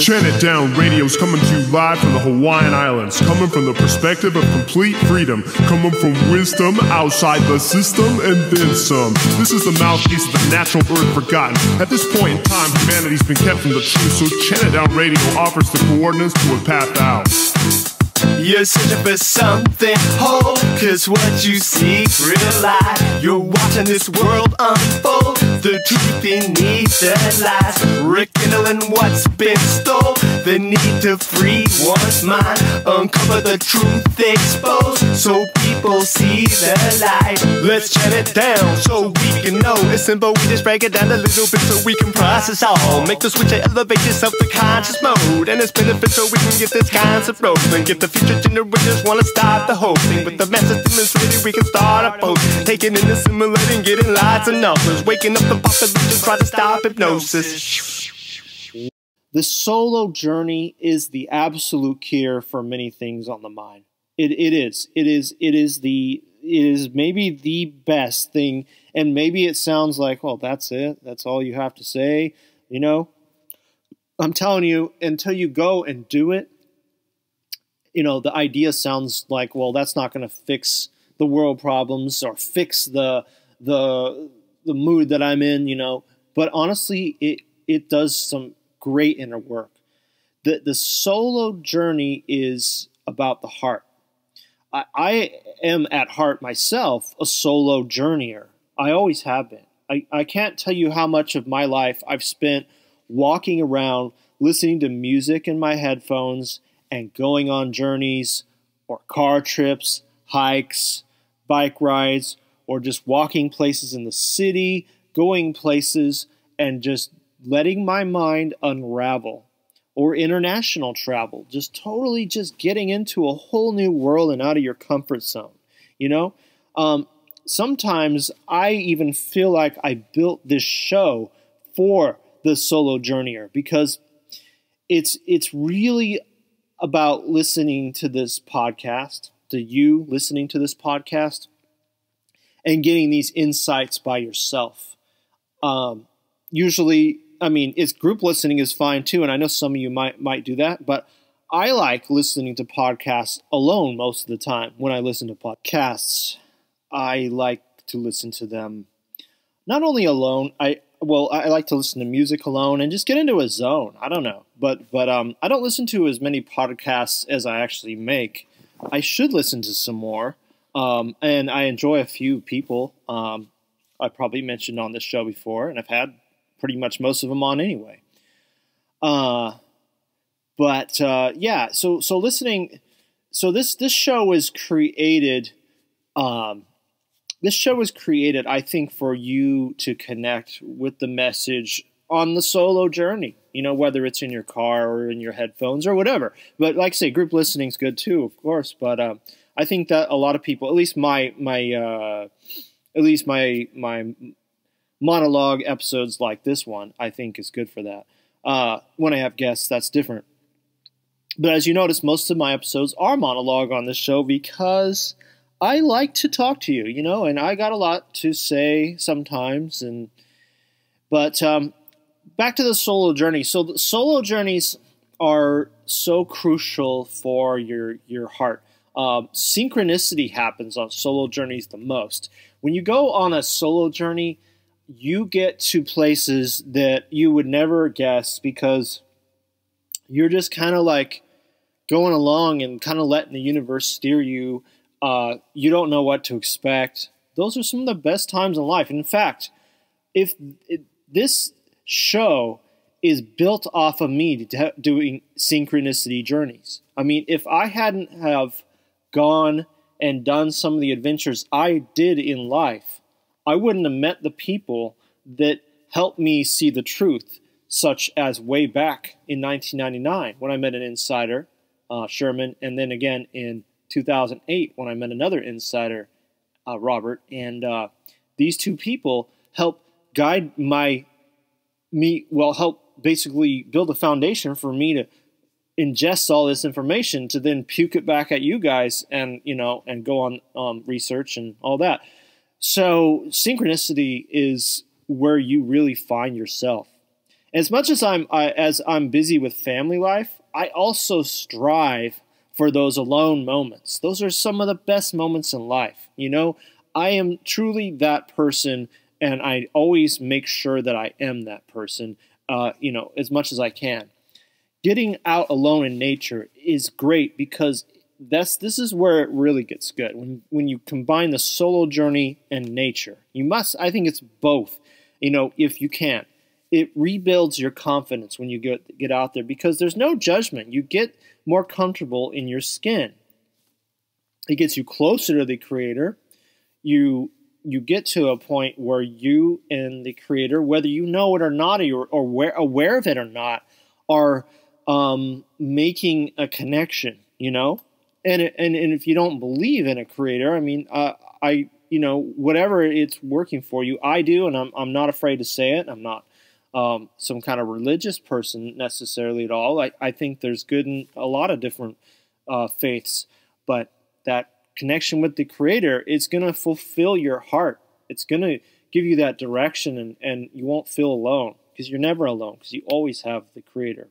Chant It Down Radio's coming to you live from the Hawaiian Islands, coming from the perspective of complete freedom, coming from wisdom outside the system and then some. This is the mouthpiece of the natural bird forgotten. At this point in time, humanity's been kept from the truth, so Chant It Down Radio offers the coordinates to a path out. You're searching for something whole, cause what you seek real life. You're watching this world unfold, the truth beneath the lies, rekindling what's been stole, the need to free one's mind, uncover the truth exposed, so people see the light. Let's chant it down so we can know. It's simple, we just break it down a little bit so we can process all. Make the switch and elevate yourself to conscious mode, and it's beneficial we can get this concept rolling. Get the future generations wanna start the whole thing, with the message demonstrated we can start a post, taking in, assimilating, getting lots of numbers, waking up the population, try to stop hypnosis. The solo journey is the absolute cure for many things on the mind. It is maybe the best thing, and maybe it sounds like, well, that's it, that's all you have to say, you know. I'm telling you, until you go and do it, you know, the idea sounds like, well, that's not going to fix the world problems or fix the mood that I'm in, you know. But honestly, it does some great inner work. The solo journey is about the heart. I am at heart myself a solo journeyer. I always have been. I can't tell you how much of my life I've spent walking around listening to music in my headphones and going on journeys or car trips, hikes, bike rides, or just walking places in the city, going places and just letting my mind unravel. Or international travel, just totally just getting into a whole new world and out of your comfort zone, you know? Sometimes I even feel like I built this show for the solo journeyer, because it's really about listening to this podcast, to you listening to this podcast, and getting these insights by yourself. Usually, I mean, it's group listening is fine too, and I know some of you might do that, but I like listening to podcasts alone most of the time. When I listen to podcasts, I like to listen to them not only alone. I like to listen to music alone and just get into a zone. I don't know, but I don't listen to as many podcasts as I actually make. I should listen to some more, and I enjoy a few people. I probably mentioned on this show before, and I've had pretty much most of them on anyway. Yeah, so listening, so this show is created, I think, for you to connect with the message on the solo journey, you know, whether it's in your car or in your headphones or whatever. But like I say, group listening is good too, of course, but I think that a lot of people, at least my monologue episodes like this one, I think is good for that. When I have guests, that's different. But as you notice, most of my episodes are monologue on this show because I like to talk to you, you know, and I got a lot to say sometimes. But back to the solo journey. So the solo journeys are so crucial for your heart. Synchronicity happens on solo journeys the most. When you go on a solo journey, you get to places that you would never guess, because you're just kind of like going along and kind of letting the universe steer you. You don't know what to expect. Those are some of the best times in life. In fact, this show is built off of me doing synchronicity journeys. I mean, if I hadn't have gone and done some of the adventures I did in life, I wouldn't have met the people that helped me see the truth, such as way back in 1999 when I met an insider, Sherman, and then again in 2008 when I met another insider, Robert. And these two people helped guide help basically build a foundation for me to ingest all this information to then puke it back at you guys and, you know, and go on research and all that. So synchronicity is where you really find yourself. As much as I'm busy with family life, I also strive for those alone moments. Those are some of the best moments in life. You know, I am truly that person, and I always make sure that I am that person, you know, as much as I can. Getting out alone in nature is great because this is where it really gets good. When you combine the solo journey and nature, I think it's both, you know, if you can. It rebuilds your confidence when you get out there because there's no judgment. You get more comfortable in your skin. It gets you closer to the Creator. You get to a point where you and the Creator, whether you know it or not, or aware of it or not, are making a connection, you know? And if you don't believe in a Creator, I mean, you know, whatever it's working for you, I do, and I'm not afraid to say it. I'm not some kind of religious person necessarily at all. I think there's good in a lot of different faiths, but that connection with the Creator is going to fulfill your heart. It's going to give you that direction, and you won't feel alone because you're never alone because you always have the Creator.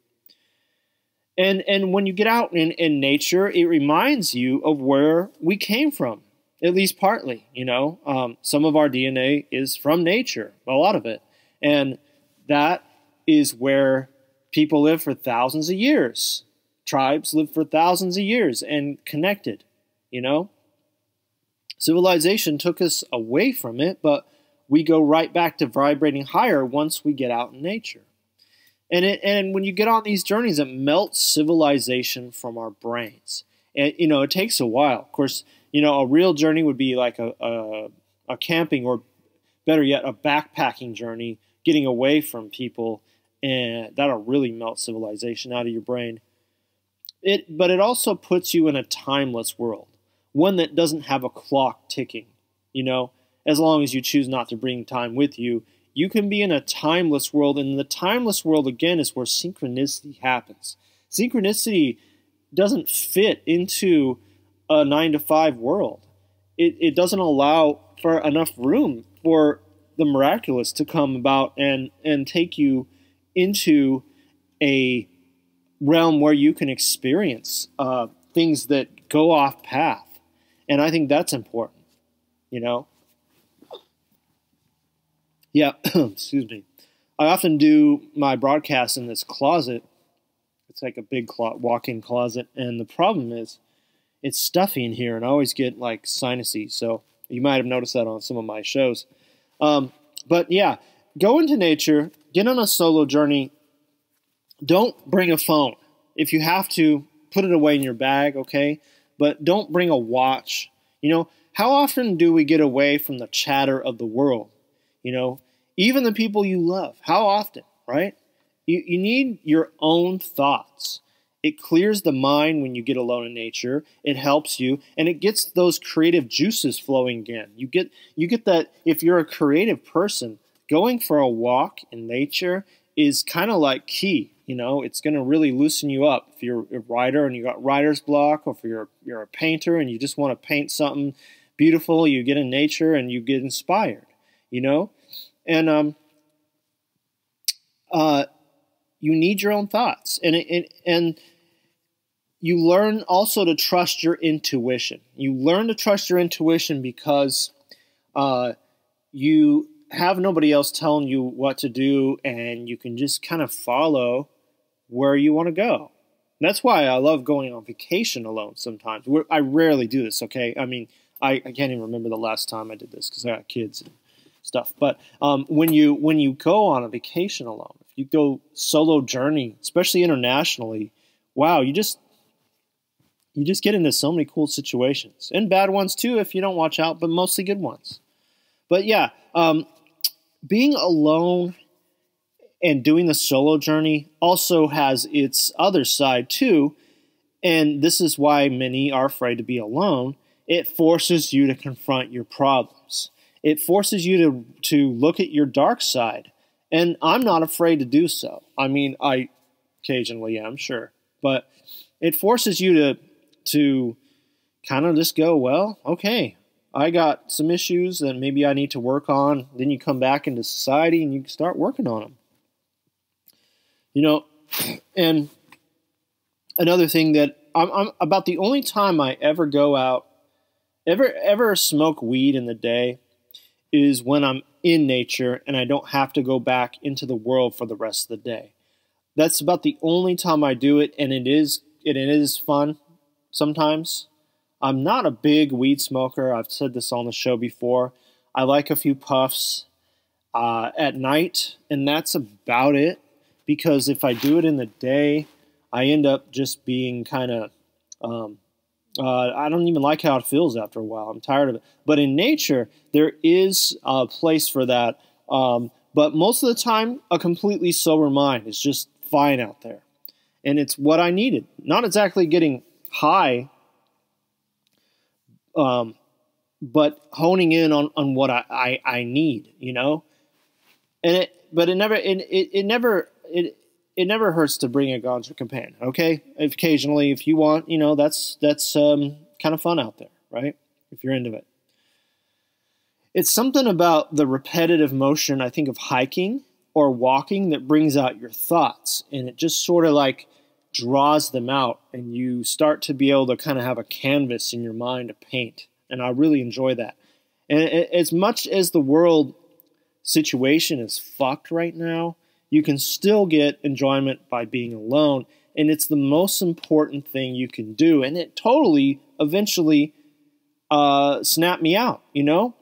And when you get out in nature, it reminds you of where we came from, at least partly, you know. Some of our DNA is from nature, a lot of it. And that is where people live for thousands of years. Tribes live for thousands of years and connected, you know. Civilization took us away from it, but we go right back to vibrating higher once we get out in nature. And when you get on these journeys, it melts civilization from our brains. And, you know, it takes a while. Of course, you know, a real journey would be like a camping, or better yet, a backpacking journey, getting away from people, and that'll really melt civilization out of your brain. But it also puts you in a timeless world, one that doesn't have a clock ticking. You know, as long as you choose not to bring time with you, you can be in a timeless world, and the timeless world, again, is where synchronicity happens. Synchronicity doesn't fit into a 9-to-5 world. It doesn't allow for enough room for the miraculous to come about and take you into a realm where you can experience things that go off path. And I think that's important, you know. Yeah, excuse me. I often do my broadcasts in this closet. It's like a big walk-in closet, and the problem is it's stuffy in here, and I always get like sinusy. So you might have noticed that on some of my shows. But yeah, go into nature, get on a solo journey. Don't bring a phone. If you have to, put it away in your bag, okay? But don't bring a watch. You know, how often do we get away from the chatter of the world? You know, even the people you love. How often, right? You need your own thoughts. It clears the mind when you get alone in nature. It helps you, and it gets those creative juices flowing again. You get that. If you're a creative person, going for a walk in nature is kind of like key. You know, it's going to really loosen you up. If you're a writer and you got writer's block, or if you're a painter and you just want to paint something beautiful, you get in nature and you get inspired. You know, and you need your own thoughts, and you learn also to trust your intuition. You learn to trust your intuition because you have nobody else telling you what to do, and you can just kind of follow where you want to go. And that's why I love going on vacation alone sometimes. I rarely do this, okay? I mean, I can't even remember the last time I did this because I got kids and stuff. But when you go on a vacation alone, if you go solo journey, especially internationally, wow, you just get into so many cool situations, and bad ones too if you don't watch out, but mostly good ones. But yeah, being alone and doing the solo journey also has its other side too, and this is why many are afraid to be alone. It forces you to confront your problems. It forces you to look at your dark side, and I'm not afraid to do so. I mean, I occasionally am, sure, but it forces you to kind of just go, well, okay, I got some issues that maybe I need to work on. Then you come back into society and you start working on them. You know, and another thing that I'm about the only time I ever go out, ever smoke weed in the day is when I'm in nature and I don't have to go back into the world for the rest of the day. That's about the only time I do it, and it is fun sometimes. I'm not a big weed smoker. I've said this on the show before. I like a few puffs at night, and that's about it. Because if I do it in the day, I end up just being kind of, I don't even like how it feels after a while. I'm tired of it. But in nature, there is a place for that. But most of the time, a completely sober mind is just fine out there. And it's what I needed. Not exactly getting high, but honing in on what I need, you know? And it never hurts to bring a ganja companion, okay? Occasionally, if you want, you know, that's kind of fun out there, right? If you're into it. It's something about the repetitive motion, I think, of hiking or walking that brings out your thoughts, and it just sort of like draws them out, and you start to be able to kind of have a canvas in your mind to paint, and I really enjoy that. And as much as the world situation is fucked right now, you can still get enjoyment by being alone, and it's the most important thing you can do, and it totally eventually snapped me out, you know?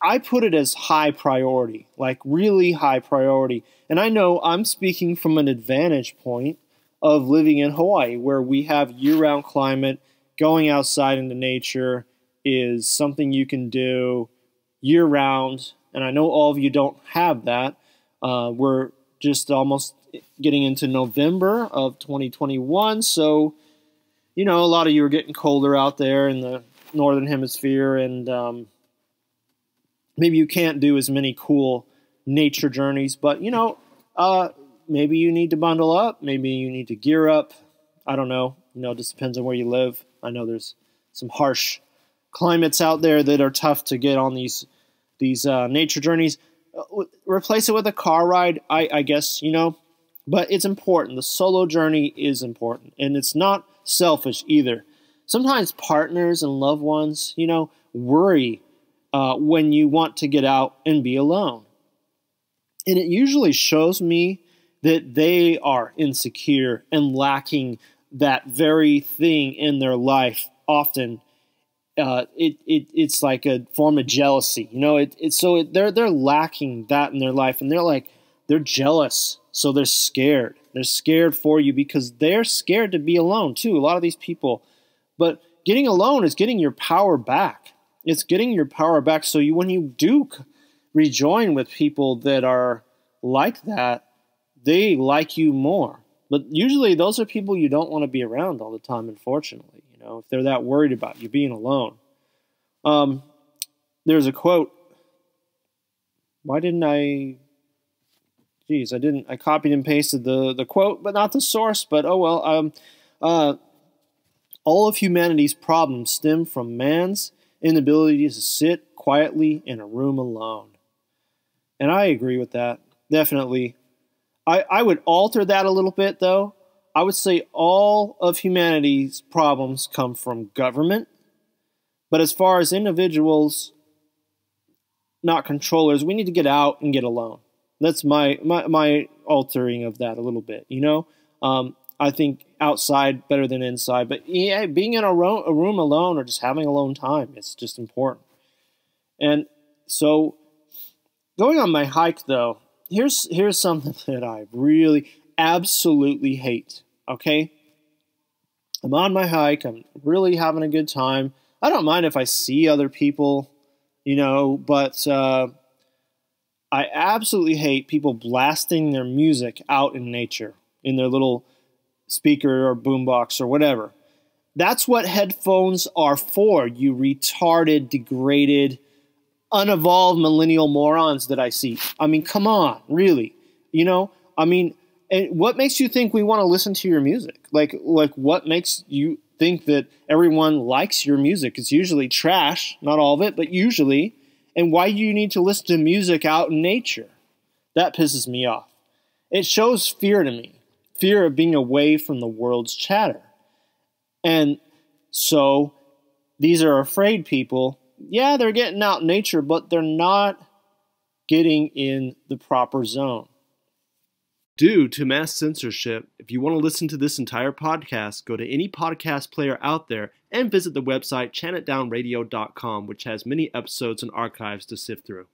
I put it as high priority, like really high priority, and I know I'm speaking from an advantage point of living in Hawaii, where we have year-round climate. Going outside into nature is something you can do year-round, and I know all of you don't have that. We're just almost getting into November of 2021, so, you know, a lot of you are getting colder out there in the northern hemisphere, and maybe you can't do as many cool nature journeys, but, you know, maybe you need to bundle up. Maybe you need to gear up. I don't know. You know, it just depends on where you live. I know there's some harsh climates out there that are tough to get on these nature journeys. Replace it with a car ride, I guess, you know. But it's important. The solo journey is important. And it's not selfish either. Sometimes partners and loved ones, you know, worry when you want to get out and be alone. And it usually shows me that they are insecure and lacking that very thing in their life. Often, it's like a form of jealousy, you know. They're lacking that in their life, and they're jealous, so they're scared. They're scared for you because they're scared to be alone too. A lot of these people, but getting alone is getting your power back. It's getting your power back. So when you do rejoin with people that are like that, they like you more. But usually those are people you don't want to be around all the time, unfortunately, you know, if they're that worried about you being alone. There's a quote. Why didn't I? Geez, I copied and pasted the quote, but not the source. But oh well. All of humanity's problems stem from man's inability to sit quietly in a room alone. And I agree with that, definitely. I would alter that a little bit, though. I would say all of humanity's problems come from government. But as far as individuals, not controllers, we need to get out and get alone. That's my altering of that a little bit, you know? I think outside better than inside. But yeah, being in a room alone or just having alone time, it's just important. And so going on my hike, though, here's something that I really absolutely hate, okay? I'm on my hike. I'm really having a good time. I don't mind if I see other people, you know, but I absolutely hate people blasting their music out in nature in their little speaker or boombox or whatever. That's what headphones are for, you retarded, degraded, unevolved millennial morons that I see. I mean, come on, really. You know, I mean, and what makes you think we want to listen to your music? Like what makes you think that everyone likes your music? It's usually trash, not all of it, but usually. And why do you need to listen to music out in nature? That pisses me off. It shows fear to me, fear of being away from the world's chatter. And so these are afraid people. Yeah, they're getting out in nature, but they're not getting in the proper zone. Due to mass censorship, if you want to listen to this entire podcast, go to any podcast player out there and visit the website chantitdownradio.com, which has many episodes and archives to sift through.